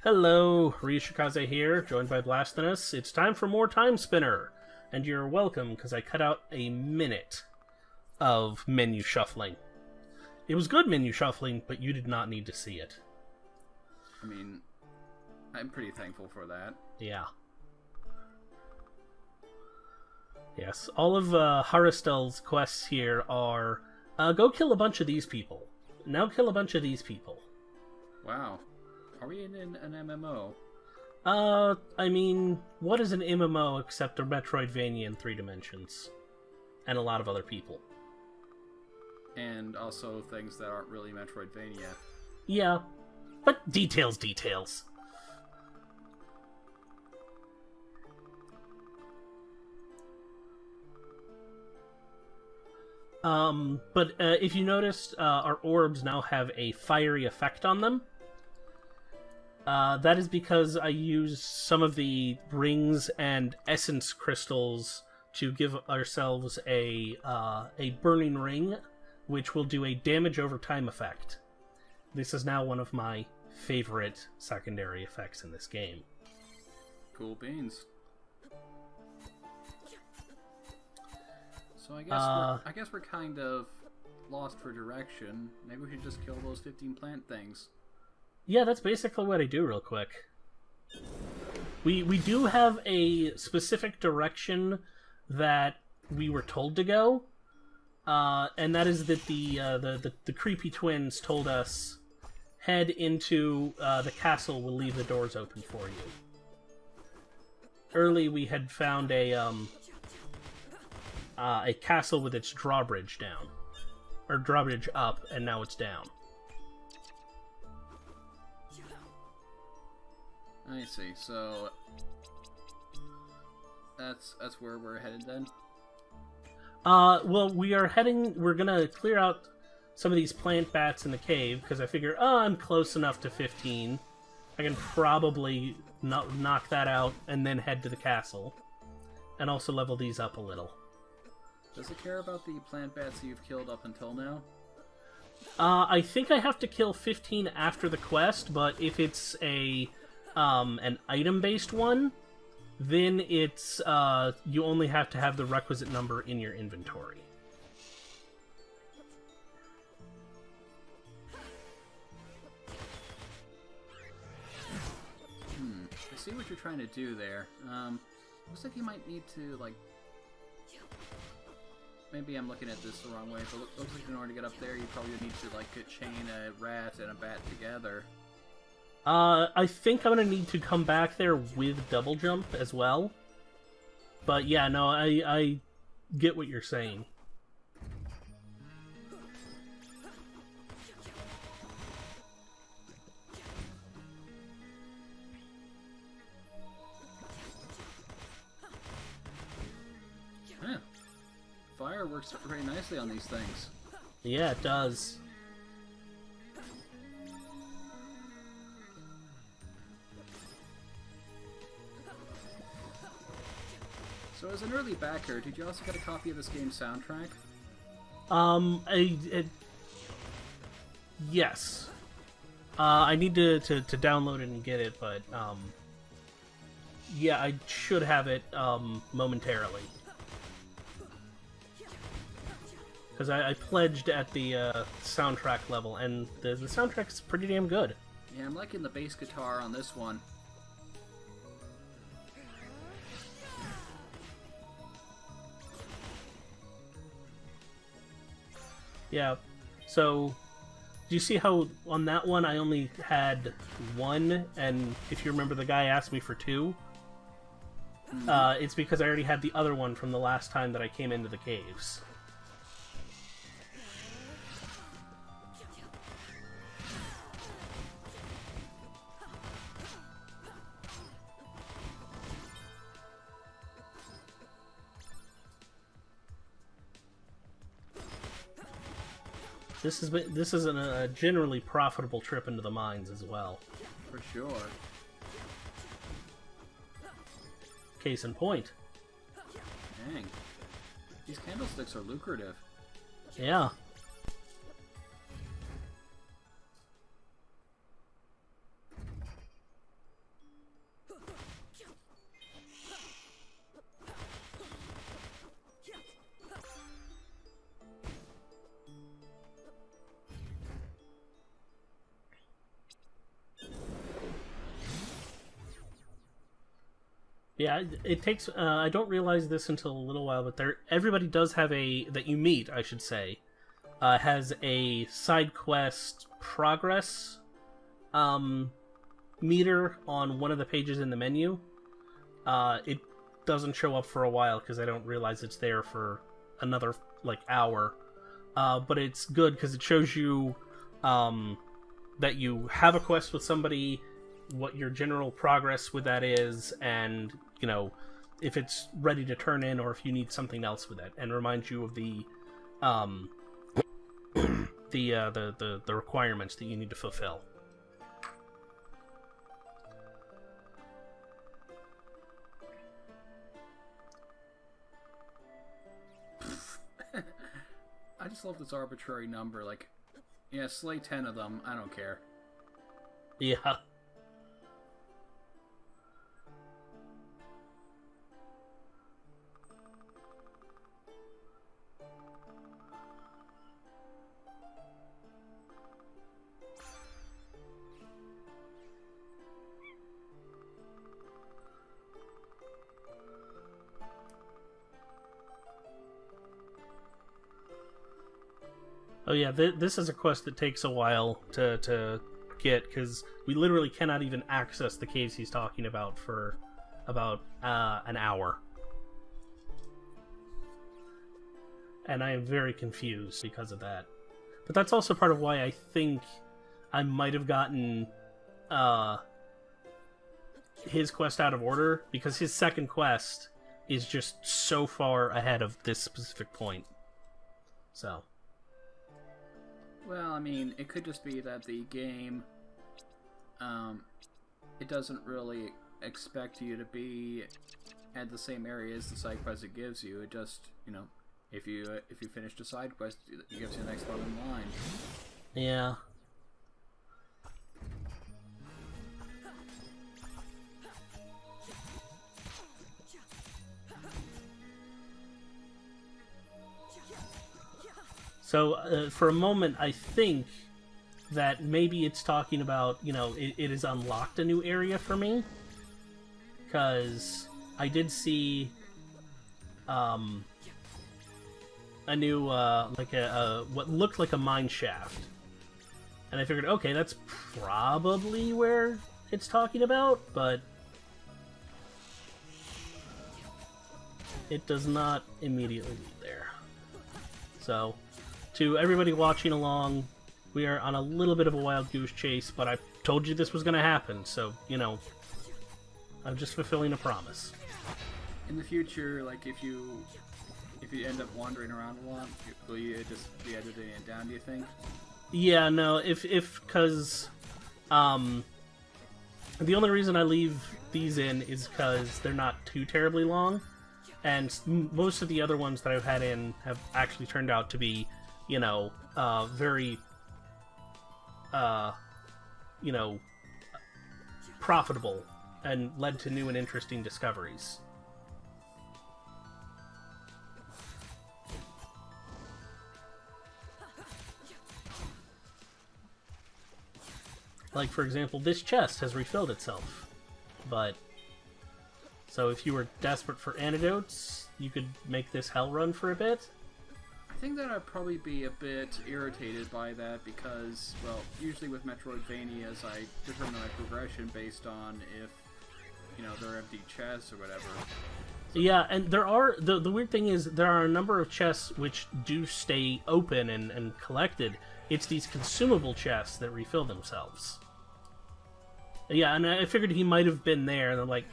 Hello, Ryushikaze here, joined by Blastinus. It's time for more Timespinner, and you're welcome because I cut out a minute of menu shuffling. It was good menu shuffling, but you did not need to see it. I mean, I'm pretty thankful for that. Yeah. Yes, all of Haristel's quests here are, go kill a bunch of these people. Now kill a bunch of these people. Wow. Are we in an MMO? I mean, what is an MMO except a Metroidvania in 3 dimensions? And a lot of other people. And also things that aren't really Metroidvania. Yeah, but details. But if you noticed, our orbs now have a fiery effect on them. That is because I used some of the rings and essence crystals to give ourselves a burning ring, which will do a damage over time effect. This is now one of my favorite secondary effects in this game. Cool beans. So I guess we're kind of lost for direction. Maybe we should just kill those 15 plant things. Yeah, that's basically what I do real quick. We do have a specific direction that we were told to go, and that is that the creepy twins told us head into the castle. We'll leave the doors open for you. Early, we had found a castle with its drawbridge down, or drawbridge up, and now it's down. I see. So that's where we're headed then. Well, we're gonna clear out some of these plant bats in the cave because I figure, I'm close enough to 15. I can probably knock that out and then head to the castle, and also level these up a little. Does it care about the plant bats you've killed up until now? I think I have to kill 15 after the quest, but if it's an item-based one, then it's you only have to have the requisite number in your inventory. I see what you're trying to do there. Looks like you might need to, like... Maybe I'm looking at this the wrong way, but looks like in order to get up there, you probably need to, like, chain a rat and a bat together. I think I'm gonna need to come back there with double jump as well. But yeah, no, I get what you're saying. Huh. Fire works very nicely on these things. Yeah, it does. So as an early backer, did you also get a copy of this game's soundtrack? Yes. I need to download it and get it, but, yeah, I should have it, momentarily. Because I pledged at the, soundtrack level, and the soundtrack's pretty damn good. Yeah, I'm liking the bass guitar on this one. Yeah, so do you see how on that one I only had 1, and if you remember the guy asked me for 2? It's because I already had the other one from the last time that I came into the caves. This is a generally profitable trip into the mines as well. For sure. Case in point. Dang. These candlesticks are lucrative. Yeah. Yeah, it takes. I don't realize this until a little while, but everybody does have that you meet, I should say, has a side quest progress meter on one of the pages in the menu. It doesn't show up for a while because I don't realize it's there for another hour. But it's good because it shows you that you have a quest with somebody, what your general progress with that is, and if it's ready to turn in or if you need something else with it, and reminds you of the the requirements that you need to fulfill. I just love this arbitrary number. Yeah, slay 10 of them. I don't care. Yeah. Oh yeah, this is a quest that takes a while to get, because we literally cannot even access the caves he's talking about for about an hour. And I am very confused because of that. But that's also part of why I think I might have gotten his quest out of order, because his second quest is just so far ahead of this specific point. So... Well, I mean, it could just be that the game, it doesn't really expect you to be at the same area as the side quest it gives you. It just, if you finish the side quest, it gives you the next one in line. Yeah. So, for a moment, I think that maybe it's talking about, it has unlocked a new area for me. Because I did see a new, what looked like a mine shaft. And I figured, okay, that's probably where it's talking about, but it does not immediately lead there. So... To everybody watching along, we are on a little bit of a wild goose chase, but I told you this was going to happen, so, I'm just fulfilling a promise. In the future, if you end up wandering around a lot, will you just be editing it down, do you think? Yeah, no, because, the only reason I leave these in is because they're not too terribly long, and most of the other ones that I've had in have actually turned out to be very, profitable and led to new and interesting discoveries. Like, for example, this chest has refilled itself, but... So if you were desperate for antidotes, you could make this hell run for a bit. I think that I'd probably be a bit irritated by that because, well, usually with Metroidvanias, I determine my progression based on if, they're empty chests or whatever. So... Yeah, and there are... The weird thing is, there are a number of chests which do stay open and collected. It's these consumable chests that refill themselves. Yeah, and I figured he might have been there, and I'm like,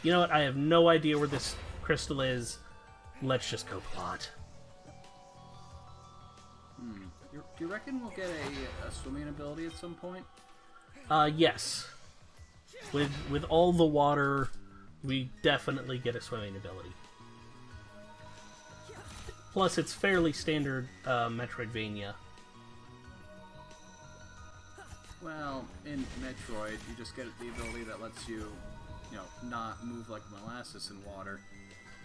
you know what, I have no idea where this crystal is. Let's just go plot. Do you reckon we'll get a swimming ability at some point? Yes. With all the water, we definitely get a swimming ability. Plus, it's fairly standard Metroidvania. Well, in Metroid, you just get the ability that lets you, not move like molasses in water.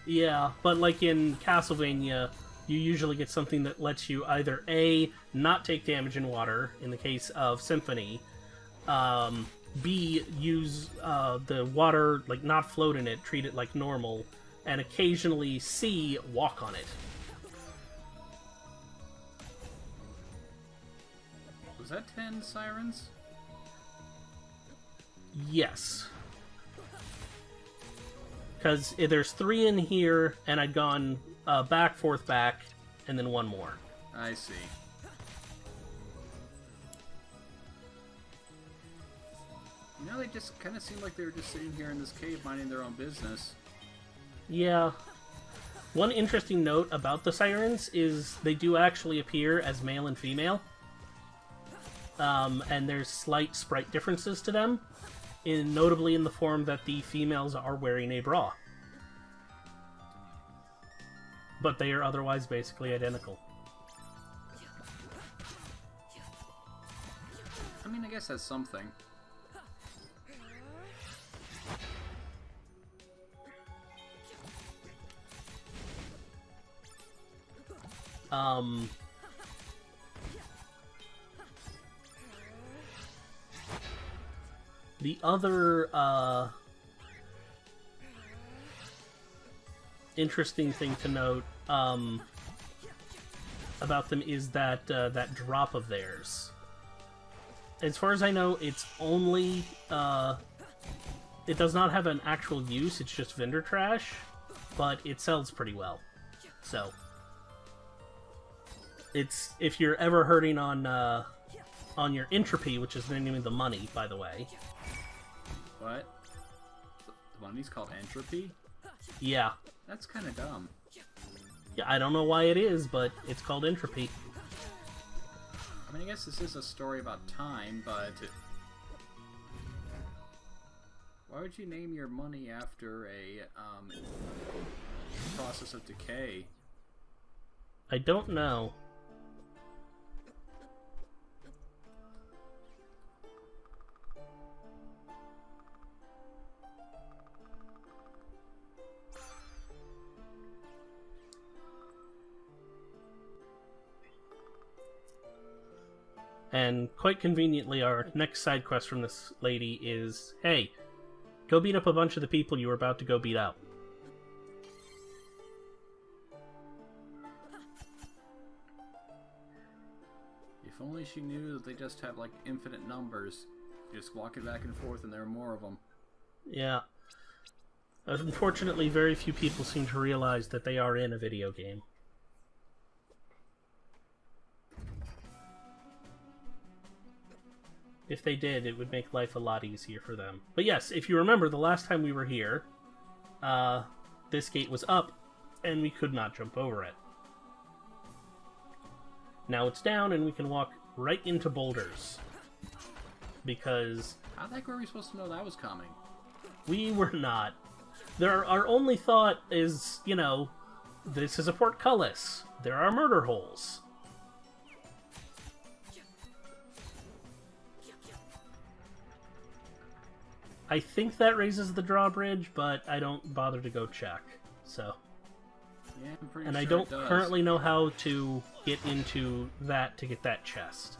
Yeah, but like in Castlevania, you usually get something that lets you either A, not take damage in water, in the case of Symphony, B, use the water, like, not float in it, treat it like normal, and occasionally C, walk on it. Was that 10 sirens? Yes. Because there's 3 in here, and I'd gone back, forth, back, and then 1 more. I see. You know, they just kind of seemed like they were just sitting here in this cave minding their own business. Yeah. One interesting note about the sirens is they do actually appear as male and female. And there's slight sprite differences to them, notably in the form that the females are wearing a bra. But they are otherwise basically identical. I mean, I guess that's something. The other, interesting thing to note, about them is that, that drop of theirs. As far as I know, it's only, it does not have an actual use, it's just vendor trash, but it sells pretty well. So, it's, if you're ever hurting on your entropy, which is the name of the money, by the way. What? The money's called entropy? Yeah. That's kind of dumb. Yeah, I don't know why it is, but it's called entropy. I mean, I guess this is a story about time, but... Why would you name your money after a, process of decay? I don't know. And quite conveniently, our next side quest from this lady is, hey, go beat up a bunch of the people you were about to go beat up. If only she knew that they just have, like, infinite numbers. You just walk it back and forth and there are more of them. Yeah. Unfortunately, very few people seem to realize that they are in a video game. If they did, it would make life a lot easier for them. But yes, if you remember, the last time we were here, this gate was up, and we could not jump over it. Now it's down, and we can walk right into boulders. Because... How the heck were we supposed to know that was coming? We were not. Our only thought is, you know, this is a portcullis. There are murder holes. I think that raises the drawbridge, but I don't bother to go check. So, Yeah, I'm pretty and sure I don't it does. currently know how to get into that to get that chest.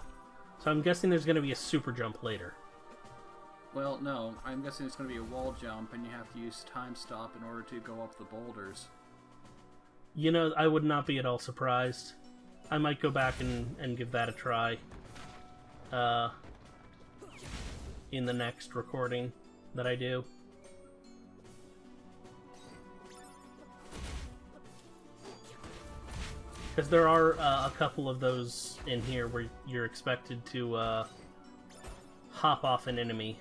So I'm guessing there's going to be a super jump later. Well, no. I'm guessing it's going to be a wall jump, and you have to use time stop in order to go up the boulders. You know, I would not be at all surprised. I might go back and give that a try. In the next recording that I do. Because there are a couple of those in here where you're expected to hop off an enemy.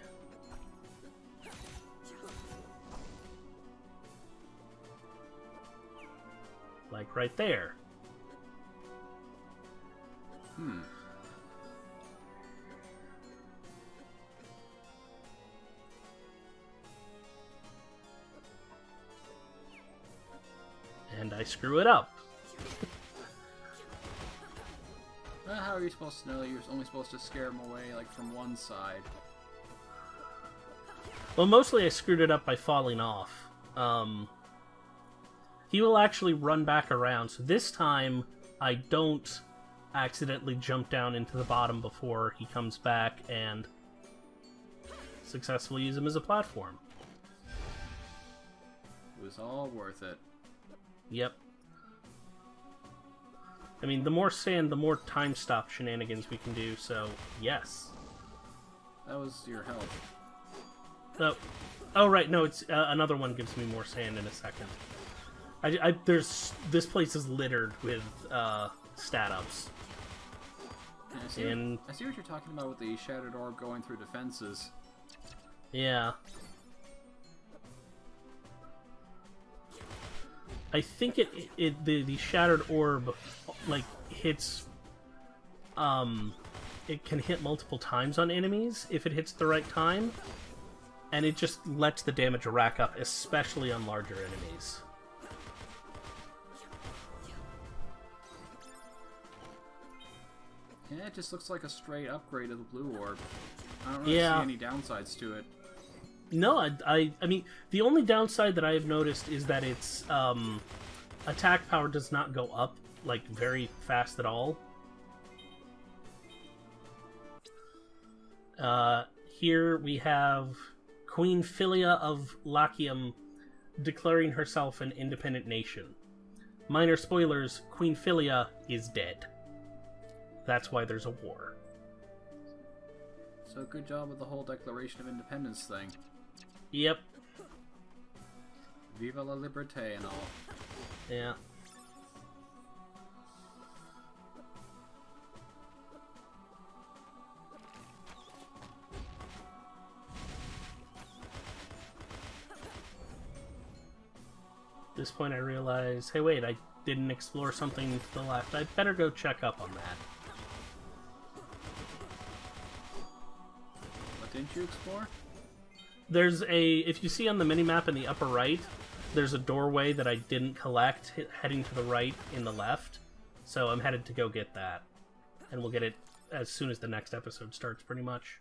Like right there. Hmm. And I screw it up. Well, how are you supposed to know that you're only supposed to scare him away, like, from one side? Well, mostly I screwed it up by falling off. He will actually run back around, so this time I don't accidentally jump down into the bottom before he comes back and successfully use them as a platform. It was all worth it. Yep. I mean, the more sand, the more time stop shenanigans we can do, so yes. That was your health. Oh right, no, it's another one gives me more sand in a second. This place is littered with stat ups. Yeah, I see what you're talking about with the Shattered Orb going through defenses. Yeah. I think the Shattered Orb, like, hits... it can hit multiple times on enemies if it hits the right time. And it just lets the damage rack up, especially on larger enemies. Yeah, it just looks like a straight upgrade of the blue orb. I don't really see any downsides to it. No, I mean, the only downside that I have noticed is that its attack power does not go up, like, very fast at all. Here we have Queen Philia of Latium declaring herself an independent nation. Minor spoilers, Queen Philia is dead. That's why there's a war. So good job with the whole Declaration of Independence thing. Yep. Viva la liberté and all. Yeah. At this point I realize, hey wait, I didn't explore something to the left. I'd better go check up on that. What didn't you explore? There's if you see on the minimap in the upper right, there's a doorway that I didn't collect, heading to the right in the left. So I'm headed to go get that. And we'll get it as soon as the next episode starts, pretty much.